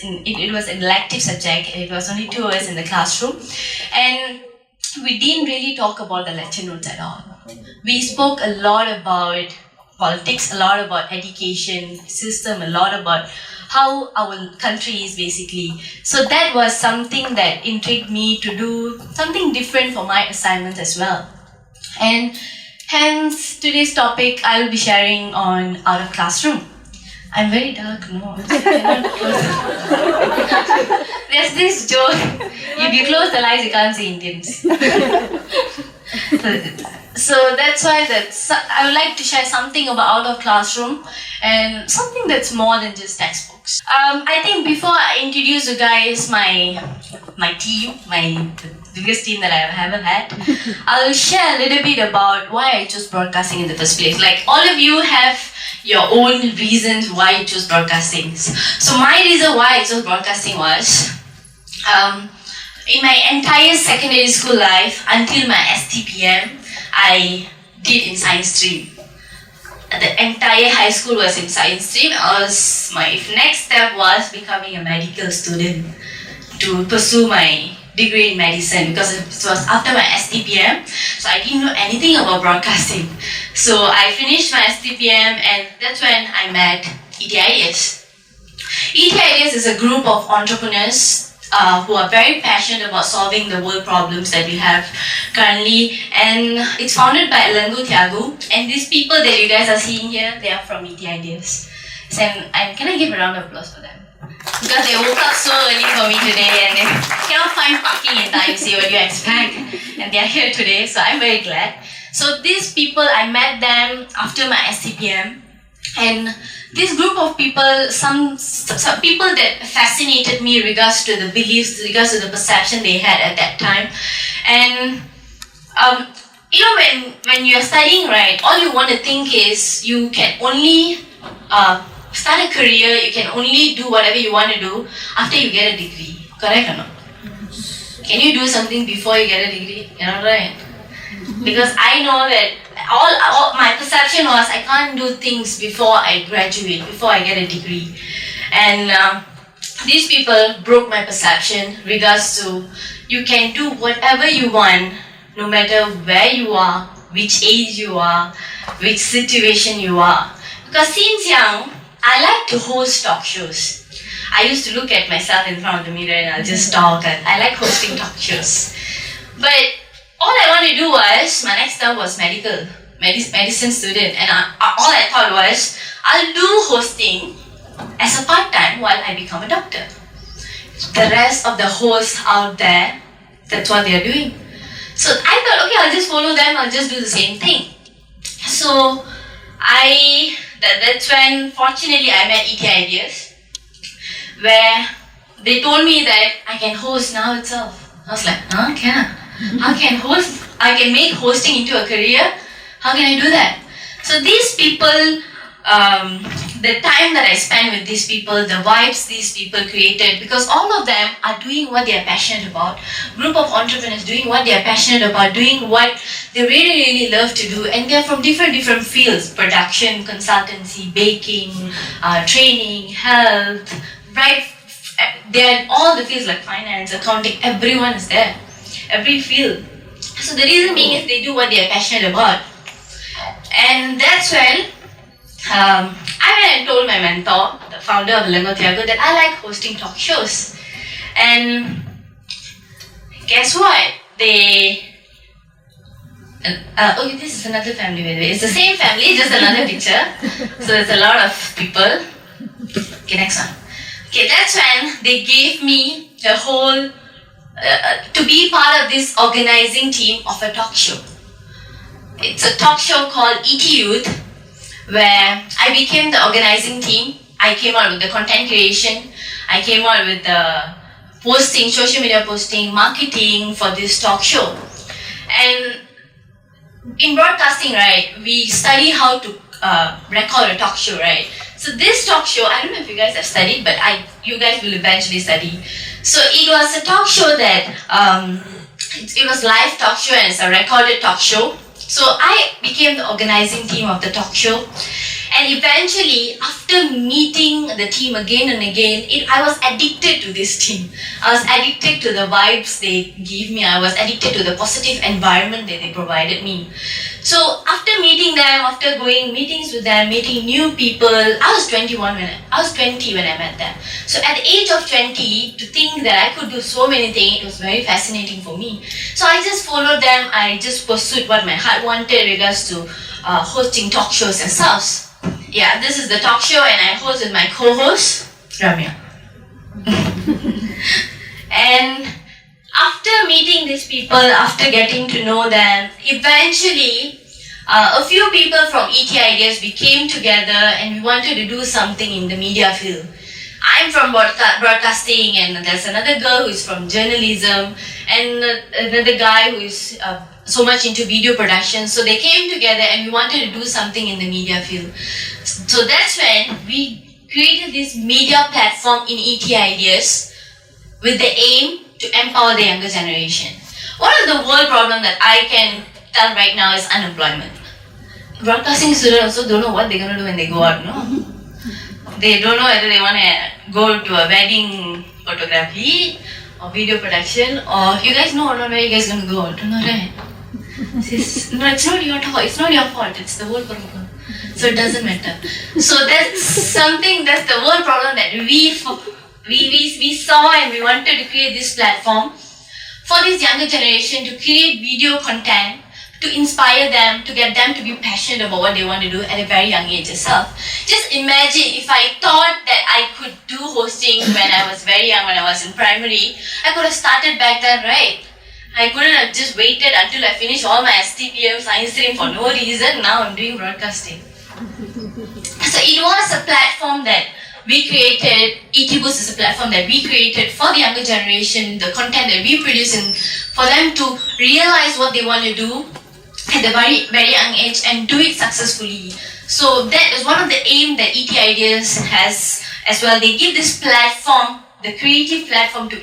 it was an elective subject. It was only 2 hours in the classroom, and we didn't really talk about the lecture notes at all. We spoke a lot about politics, a lot about education system, a lot about how our country is basically. So that was something that intrigued me to do something different for my assignments as well. And hence today's topic I will be sharing on out of classroom. I'm very dark, no. There's this joke, if you close the lights you can't see Indians. So that's why I would like to share something about out of classroom and something that's more than just textbooks. I think before I introduce you guys my team, the biggest team that I've ever had, I'll share a little bit about why I chose broadcasting in the first place. Like all of you have your own reasons why you chose broadcasting. So my reason why I chose broadcasting was, in my entire secondary school life, until my STPM, I did in science stream. The entire high school was in science stream. My next step was becoming a medical student to pursue my degree in medicine, because it was after my STPM, so I didn't know anything about broadcasting. So I finished my STPM, and that's when I met ET Ideas. ET Ideas is a group of entrepreneurs who are very passionate about solving the world problems that we have currently, and it's founded by Elangu Thiagu, and these people that you guys are seeing here, they are from ET Ideas. So, and can I give a round of applause for them? Because they woke up so early for me today and they cannot find parking in time, see what you expect, and they are here today, so I'm very glad. So these people, I met them after my STPM, and this group of people, some people that fascinated me in regards to the beliefs, in regards to the perception they had at that time. And when you're studying, right, all you want to think is you can only start a career, you can only do whatever you want to do after you get a degree. Correct or not? Can you do something before you get a degree? You're not right. Because I know that all my perception was I can't do things before I graduate, before I get a degree. And these people broke my perception regards to you can do whatever you want, no matter where you are, which age you are, which situation you are. Because since young, I like to host talk shows. I used to look at myself in front of the mirror and I'll just talk, and I like hosting talk shows. But all I wanted to do was, my next step was medicine student, and all I thought was, I'll do hosting as a part-time while I become a doctor. The rest of the hosts out there, that's what they're doing. So I thought, okay, I'll just follow them, I'll just do the same thing. So that's when, fortunately, I met ET Ideas, where they told me that I can host now itself. I was like, can I? How can I can make hosting into a career? How can I do that? So these people, the time that I spent with these people, the vibes these people created, because all of them are doing what they are passionate about. Group of entrepreneurs doing what they are passionate about, doing what they really, really love to do, and they're from different fields: production, consultancy, baking, training, health, right? They're all the fields like finance, accounting, everyone is there. Every field. So the reason being is they do what they are passionate about. And that's when I went and told my mentor, the founder of Elangu Thiagu, that I like hosting talk shows. And guess what? This is another family, by the way. It's the same family, just another picture. So there's a lot of people. Okay, next one. Okay, that's when they gave me the whole to be part of this organizing team of a talk show. It's a talk show called ET Youth, where I became the organizing team. I came out with the content creation, I came out with the posting, social media posting, marketing for this talk show. And in broadcasting, right, we study how to record a talk show, right? So this talk show, I don't know if you guys have studied, but you guys will eventually study. So it was a talk show that, it was live talk show and it's a recorded talk show. So I became the organizing team of the talk show. And eventually, after meeting the team again and again, I was addicted to this team. I was addicted to the vibes they gave me. I was addicted to the positive environment that they provided me. So after meeting them, after going meetings with them, meeting new people, I was 20 when I met them. So at the age of 20, to think that I could do so many things, it was very fascinating for me. So I just followed them. I just pursued what my heart wanted in regards to hosting talk shows and stuff. Yeah, this is the talk show, and I host with my co-host, Ramya. And after meeting these people, after getting to know them, eventually a few people from ET Ideas, we came together and we wanted to do something in the media field. I'm from broadcasting, and there's another girl who is from journalism, and another guy who is so much into video production. So they came together and we wanted to do something in the media field. So that's when we created this media platform in ET Ideas with the aim to empower the younger generation. One of the world problems that I can tell right now is unemployment. Broadcasting students also don't know what they're going to do when they go out, no? They don't know whether they want to go to a wedding photography or video production, or you guys know or not where you guys going to go. Don't know, right? It's not your fault. It's not your fault. It's the world problem. So it doesn't matter. So that's the world problem that we saw, and we wanted to create this platform for this younger generation to create video content, to inspire them, to get them to be passionate about what they want to do at a very young age itself. Just imagine if I thought that I could do hosting when I was very young, when I was in primary, I could have started back then, right? I couldn't have just waited until I finished all my STPM science stream for no reason. Now I'm doing broadcasting. So it was a platform that we created. ET2 is a platform that we created for the younger generation, the content that we produce, and for them to realize what they want to do at a very, very young age and do it successfully. So that is one of the aim that ET Ideas has as well. They give this platform, the creative platform, to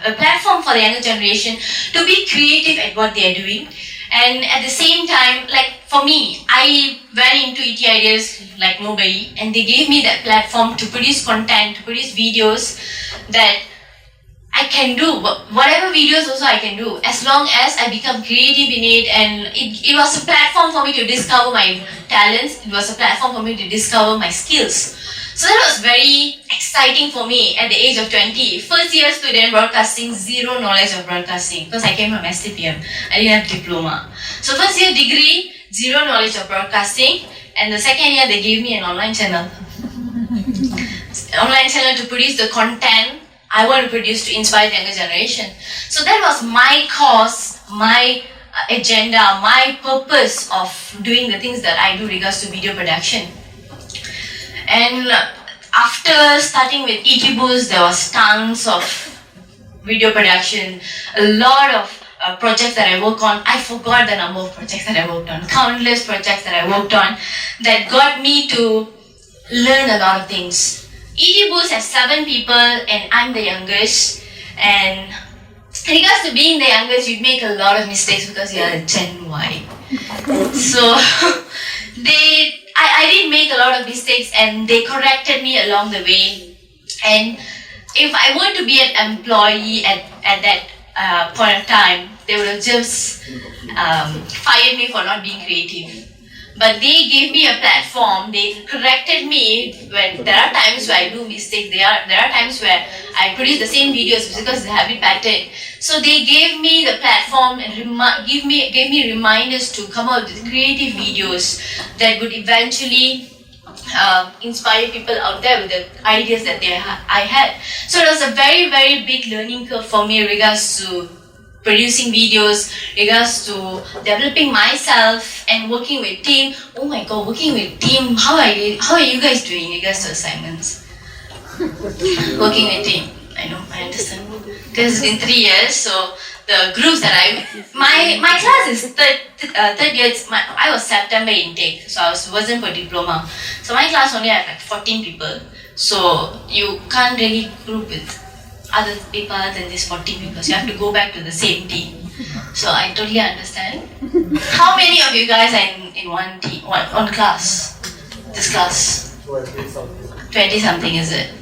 a platform for the younger generation to be creative at what they are doing. And at the same time, like for me, I went into ET Ideas like nobody, and they gave me that platform to produce content, to produce videos that I can do. Whatever videos also I can do, as long as I become creative in it. And it was a platform for me to discover my talents. It was a platform for me to discover my skills. So that was very exciting for me at the age of 20. First year student broadcasting, zero knowledge of broadcasting because I came from STPM. I didn't have diploma. So first year degree, zero knowledge of broadcasting. And the second year they gave me an online channel. Online channel to produce the content I want to produce to inspire the younger generation. So that was my cause, my agenda, my purpose of doing the things that I do regards to video production. And after starting with ET2, there was tons of video production, a lot of projects that I worked on. I forgot the number of projects that I worked on, countless projects that I worked on that got me to learn a lot of things. ET2 has 7 people and I'm the youngest. And in regards to being the youngest, you make a lot of mistakes because you are Gen Y. So I did make a lot of mistakes and they corrected me along the way. And if I were to be an employee at that point of time, they would have just fired me for not being creative. But they gave me a platform, they corrected me when there are times where I do mistakes, there are times where I produce the same videos because they have it patterned. So they gave me the platform and gave me reminders to come out with creative videos that would eventually inspire people out there with the ideas that I had. So it was a very, very big learning curve for me in regards to producing videos, regards to developing myself and working with team. Oh my god, working with team, how are you guys doing in regards to assignments? Working with team, I know, I understand. Because it's been 3 years, so the groups that my class is third year, I was September intake, so I wasn't for diploma. So my class only had like 14 people, so you can't really group with other people than these 40 people, so you have to go back to the same team. So I totally understand. How many of you guys are in one team, one class? This class? 20 something, is it?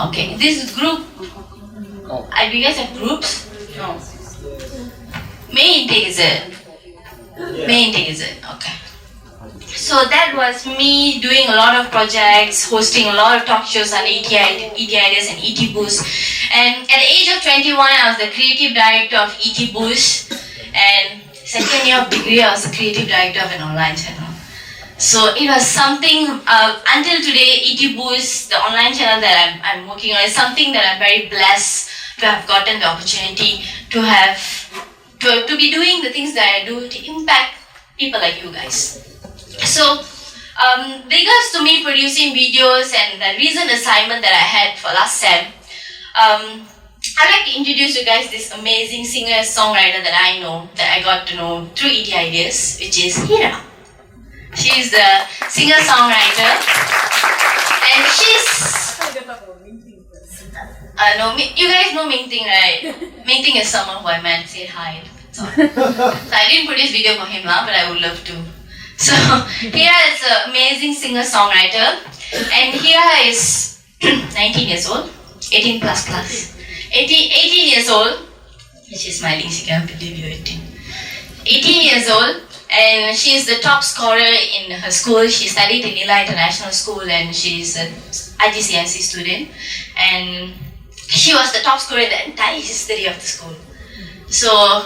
Okay. This group, do you guys have groups? No. May intake, is it? May intake, is it? Okay. So that was me doing a lot of projects, hosting a lot of talk shows on ET Ideas and ET Boost. And at the age of 21, I was the creative director of ET Boost. And second year of degree, I was the creative director of an online channel. So it was something, until today, ET Boost, the online channel that I'm working on, is something that I'm very blessed to have gotten the opportunity to have, to be doing the things that I do to impact people like you guys. So, regards to me producing videos and the recent assignment that I had for last sem, I'd like to introduce you guys this amazing singer-songwriter that I know, that I got to know through ET Ideas, which is Hira. She's the singer-songwriter, and she's... no, you guys know Ming Ting, right? Ming Ting is someone who I met, say hi. So I didn't produce video for him, but I would love to. So Hira is an amazing singer-songwriter, and Hira is 19 years old, 18 plus. 18 years old. She's smiling, she can't believe you're 18. 18 years old, and she's the top scorer in her school. She studied in Nila International School, and she's an IGCSE student. And she was the top scorer in the entire history of the school. So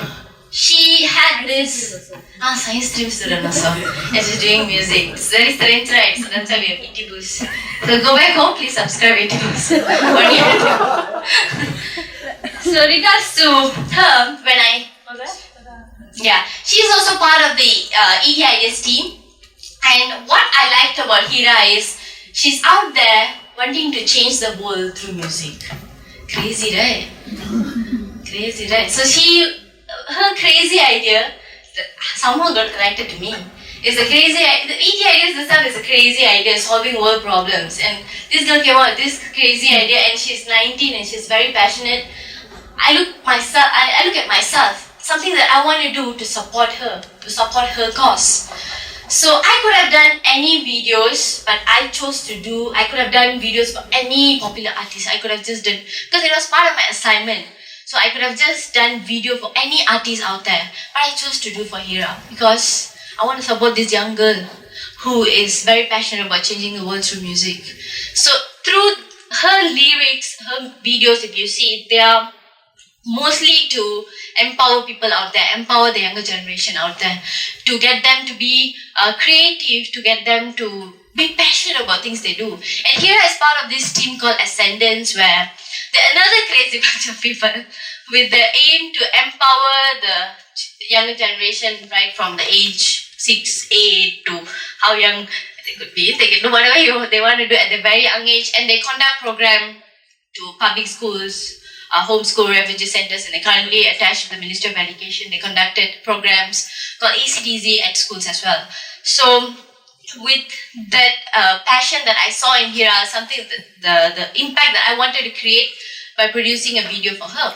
she had this science stream student also, and she's doing music. It's very strange, right? So that's why we have ET Boost. So go back home, please subscribe ET Boost on YouTube. So regards to her, she's also part of the ET Ideas team. And what I liked about Hira is she's out there wanting to change the world through music. Crazy, right? Crazy, right? So her crazy idea somehow got connected to me. It's a crazy, the ET Ideas itself is a crazy idea, solving world problems. And this girl came out with this crazy idea, and she's 19 and she's very passionate. I look at myself, something that I want to do to support her cause. So I could have done any videos, but I could have done videos for any popular artist. I could have just done, because it was part of my assignment. So I could have just done video for any artist out there, but I chose to do for Hira because I want to support this young girl who is very passionate about changing the world through music. So through her lyrics, her videos, if you see, they are mostly to empower people out there, empower the younger generation out there, to get them to be creative, to get them to be passionate about things they do. And Hira is part of this team called Ascendance, where they're another crazy bunch of people with the aim to empower the younger generation right from the age 6, 8 to how young they could be. They can do whatever they want to do at a very young age, and they conduct program to public schools, homeschool refugee centers, and they currently attached to the Ministry of Education. They conducted programs called ACDZ at schools as well. So with that passion that I saw in Hira, something the impact that I wanted to create by producing a video for her.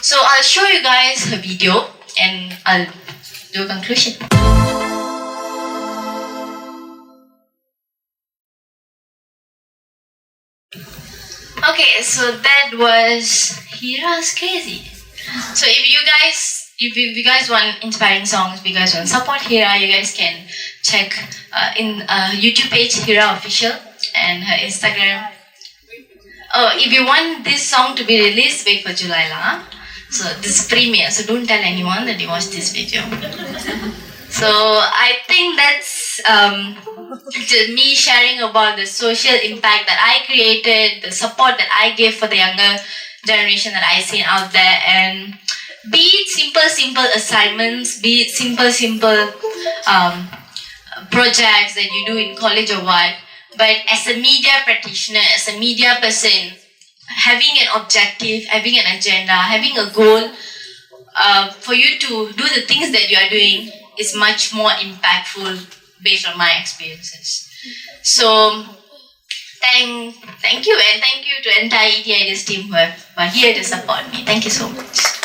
So I'll show you guys her video and I'll do a conclusion. Okay, so that was Hira's Crazy. So if you guys want inspiring songs, if you guys want support Hira, you guys can check in YouTube page Hira Official and her Instagram. Oh, if you want this song to be released, wait for July lah. So this premiere, so don't tell anyone that you watched this video. So I think that's me sharing about the social impact that I created, the support that I give for the younger generation that I see out there, and be it simple assignments, be it simple projects that you do in college or what, but as a media practitioner, as a media person, having an objective, having an agenda, having a goal, for you to do the things that you are doing is much more impactful based on my experiences. So thank you, and thank you to the entire ET Ideas team who are here to support me. Thank you so much.